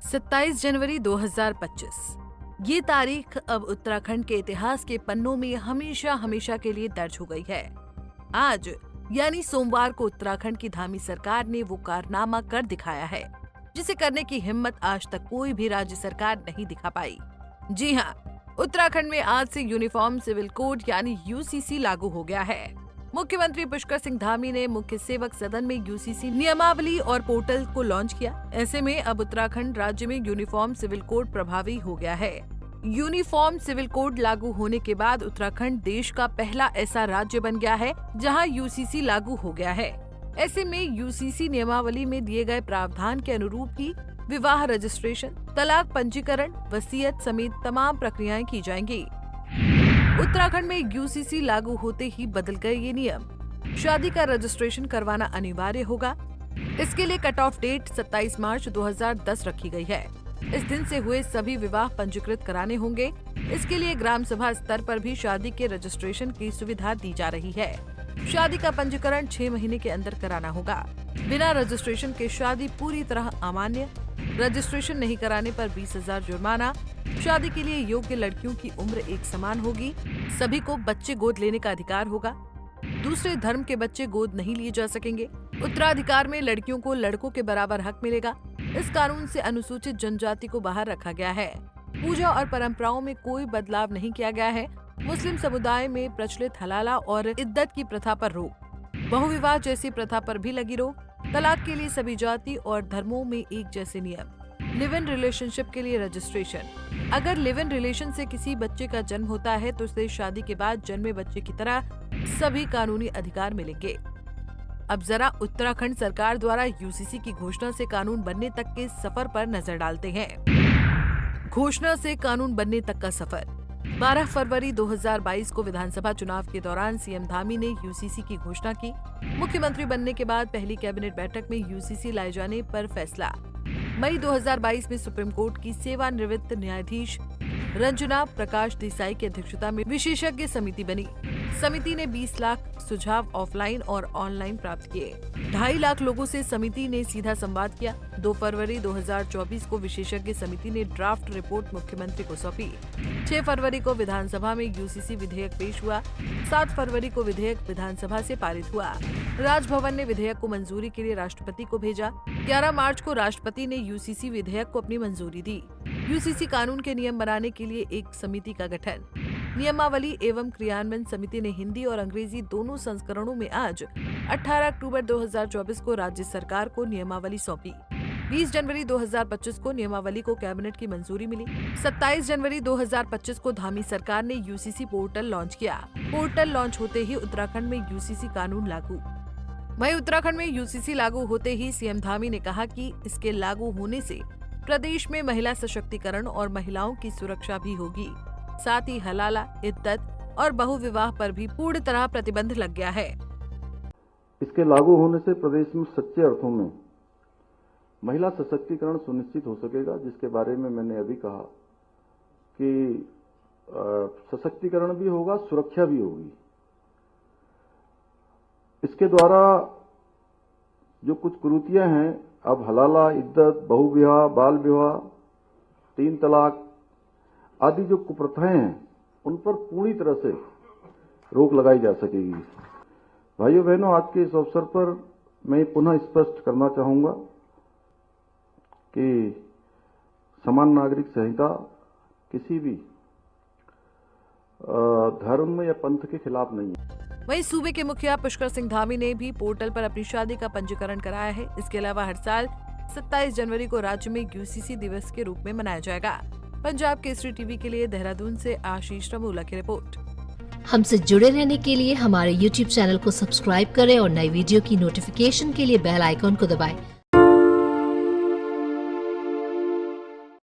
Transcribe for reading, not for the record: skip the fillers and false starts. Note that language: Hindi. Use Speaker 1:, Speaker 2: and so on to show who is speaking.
Speaker 1: 27 जनवरी 2025। ये तारीख अब उत्तराखंड के इतिहास के पन्नों में हमेशा हमेशा के लिए दर्ज हो गई है। आज यानी सोमवार को उत्तराखंड की धामी सरकार ने वो कारनामा कर दिखाया है जिसे करने की हिम्मत आज तक कोई भी राज्य सरकार नहीं दिखा पाई। जी हाँ, उत्तराखंड में आज से यूनिफॉर्म सिविल कोड यानी यूसीसी लागू हो गया है। मुख्यमंत्री पुष्कर सिंह धामी ने मुख्य सेवक सदन में यूसीसी नियमावली और पोर्टल को लॉन्च किया। ऐसे में अब उत्तराखंड राज्य में यूनिफॉर्म सिविल कोड प्रभावी हो गया है। यूनिफॉर्म सिविल कोड लागू होने के बाद उत्तराखंड देश का पहला ऐसा राज्य बन गया है जहां यूसीसी लागू हो गया है। ऐसे में यूसीसी नियमावली में दिए गए प्रावधान के अनुरूप ही विवाह रजिस्ट्रेशन, तलाक पंजीकरण, वसीयत समेत तमाम प्रक्रियाएं की जाएंगी। उत्तराखंड में यूसीसी लागू होते ही बदल गए ये नियम। शादी का रजिस्ट्रेशन करवाना अनिवार्य होगा। इसके लिए कट ऑफ डेट 27 मार्च 2010 रखी गई है। इस दिन से हुए सभी विवाह पंजीकृत कराने होंगे। इसके लिए ग्राम सभा स्तर पर भी शादी के रजिस्ट्रेशन की सुविधा दी जा रही है। शादी का पंजीकरण 6 महीने के अंदर कराना होगा। बिना रजिस्ट्रेशन के शादी पूरी तरह अमान्य। रजिस्ट्रेशन नहीं कराने पर 20,000 जुर्माना। शादी के लिए योग्य लड़कियों की उम्र एक समान होगी। सभी को बच्चे गोद लेने का अधिकार होगा। दूसरे धर्म के बच्चे गोद नहीं लिए जा सकेंगे। उत्तराधिकार में लड़कियों को लड़कों के बराबर हक मिलेगा। इस कानून से अनुसूचित जनजाति को बाहर रखा गया है। पूजा और परंपराओं में कोई बदलाव नहीं किया गया है। मुस्लिम समुदाय में प्रचलित हलाला और इद्दत की प्रथा पर रोक। बहुविवाह जैसी प्रथा पर भी लगी रोक। तलाक के लिए सभी जाति और धर्मों में एक जैसे नियम। लिव इन रिलेशनशिप के लिए रजिस्ट्रेशन। अगर लिव इन रिलेशन से किसी बच्चे का जन्म होता है तो उसे शादी के बाद जन्मे बच्चे की तरह सभी कानूनी अधिकार मिलेंगे। अब जरा उत्तराखंड सरकार द्वारा यूसीसी की घोषणा से कानून बनने तक के सफर पर नजर डालते हैं। घोषणा से कानून बनने तक का सफर। 12 फरवरी 2022 को विधानसभा चुनाव के दौरान सीएम धामी ने यूसीसी की घोषणा की। मुख्यमंत्री बनने के बाद पहली कैबिनेट बैठक में यूसीसी लाए जाने पर फैसला। मई 2022 में सुप्रीम कोर्ट की सेवानिवृत्त न्यायाधीश रंजना प्रकाश देसाई की अध्यक्षता में विशेषज्ञ समिति बनी। समिति ने 20 लाख सुझाव ऑफलाइन और ऑनलाइन प्राप्त किए। 2.5 लाख लोगों से समिति ने सीधा संवाद किया। 2 फरवरी 2024 को विशेषज्ञ समिति ने ड्राफ्ट रिपोर्ट मुख्यमंत्री को सौंपी। 6 फरवरी को विधानसभा में यूसीसी विधेयक पेश हुआ। 7 फरवरी को विधेयक विधानसभा से पारित हुआ। राजभवन ने विधेयक को मंजूरी के लिए राष्ट्रपति को भेजा। 11 मार्च को राष्ट्रपति ने यूसीसी विधेयक को अपनी मंजूरी दी। यूसीसी कानून के नियम बनाने के लिए एक समिति का गठन। नियमावली एवं क्रियान्वयन समिति ने हिंदी और अंग्रेजी दोनों संस्करणों में आज 18 अक्टूबर 2024 को राज्य सरकार को नियमावली सौंपी। 20 जनवरी 2025 को नियमावली को कैबिनेट की मंजूरी मिली। 27 जनवरी 2025 को धामी सरकार ने यूसीसी पोर्टल लॉन्च किया। पोर्टल लॉन्च होते ही उत्तराखंड में यूसीसी कानून लागू। वहीं उत्तराखंड में यूसीसी लागू होते ही सीएम धामी ने कहा कि इसके लागू होने से प्रदेश में महिला सशक्तिकरण और महिलाओं की सुरक्षा भी होगी। साथ ही हलाला, इद्दत और बहुविवाह पर भी पूर्ण तरह प्रतिबंध लग गया है।
Speaker 2: इसके लागू होने से प्रदेश में सच्चे अर्थों में महिला सशक्तिकरण सुनिश्चित हो सकेगा, जिसके बारे में मैंने अभी कहा कि सशक्तिकरण भी होगा, सुरक्षा भी होगी। इसके द्वारा जो कुछ कुरीतियां हैं, अब हलाला, इद्दत, बहुविवाह, बाल विवाह, 3 तलाक आदि जो कुप्रथाएं हैं, उन पर पूरी तरह से रोक लगाई जा सकेगी। भाइयों बहनों, आज के इस अवसर पर मैं पुनः स्पष्ट करना चाहूंगा कि समान नागरिक संहिता किसी भी धर्म या पंथ के खिलाफ नहीं है।
Speaker 1: वहीं सूबे के मुखिया पुष्कर सिंह धामी ने भी पोर्टल पर अपनी शादी का पंजीकरण कराया है। इसके अलावा हर साल 27 जनवरी को राज्य में यूसीसी दिवस के रूप में मनाया जाएगा। पंजाब केसरी टीवी के लिए देहरादून से आशीष रमूला की रिपोर्ट।
Speaker 3: हमसे जुड़े रहने के लिए हमारे YouTube चैनल को सब्सक्राइब करें और नई वीडियो की नोटिफिकेशन के लिए बेल आइकॉन को दबाएं।